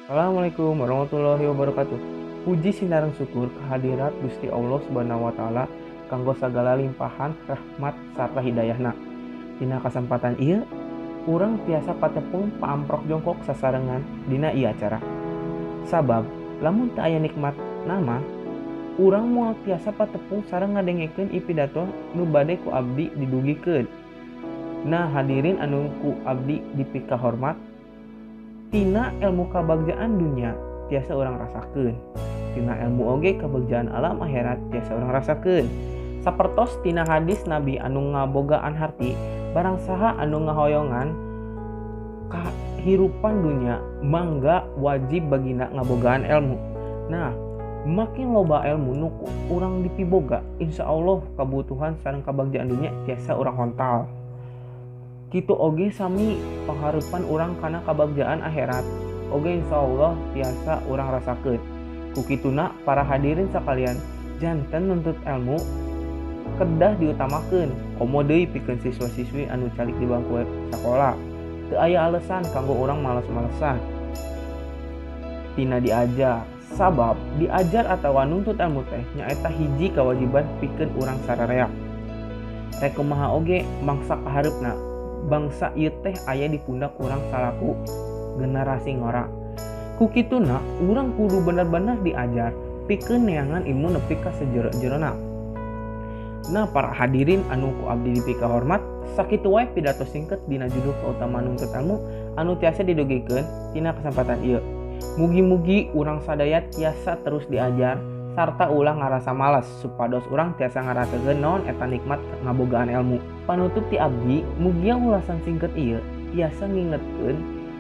Assalamualaikum warahmatullahi wabarakatuh. Puji sinareng syukur kehadirat Gusti Allah Subhanahu wa taala kanggo sagala limpahan rahmat sarta hidayahna. Dina kasempatan ieu, urang tiasa patepung paamprok jongkok sasarengan dina ieu acara. Sabab lamun teu aya nikmat nama, urang moal tiasa patepung sareng ngadengekeun pidato nu bade ku abdi didugikeun. Nah, hadirin anu ku abdi dipika hormat, tina ilmu kabagjaan dunia tiasa orang rasakeun, tina ilmu oge kabagjaan alam akhirat tiasa orang rasakeun. Sapertos tina hadis Nabi anu ngabogaan harti, barang saha anu ngahoyongan kahirupan dunia mangga wajib bagina ngabogaan ilmu. Nah, makin loba ilmu nu urang dipiboga, insya Allah kabutuhan sareng kabagjaan dunia tiasa orang hontal. Kitu oge sami pangharepan urang kana kabagjaan akhirat oge insyaallah tiasa urang rasakeun. Ku kituna para hadirin sakalian, janten nuntut ilmu kedah diutamakeun. Komo deui pikeun siswa-siswi anu calik di bangku sakola. Teu aya alesan kanggo urang males-malesan tina diajar, sabab diajar atawa nuntut ilmu teh nyaeta hiji kewajiban pikeun urang sararea. Rek kumaha oge mangsa kahareupna bangsa ieu teh aya di pundak urang salaku generasi ngora. Ku kituna urang kudu bener-bener diajar pikeun neangan ilmu nepi ka sejero-jerona. Nah, para hadirin anu ku abdi dipika hormat, sakitu wae pidato singket dina judul keutamaan nuntut ilmu anu tiasa didogikeun tina kesempatan ieu. Mugi-mugi urang sadaya tiasa terus diajar sarta ulah ngarasa malas supados urang tiasa ngarasakeun naon eta nikmat ngabogaan ilmu. Panutup ti abdi, mugia ulasan singket ieu tiasa ngingetkeun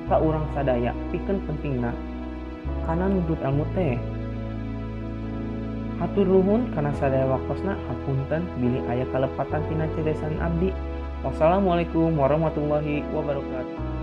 ka urang sadaya pikeun pentingna kana nuntut ilmu teh. Hatur nuhun kana sadaya waktosna, hapunten bilih aya kalepatan tina cedesan abdi. Wassalamualaikum warahmatullahi wabarakatuh.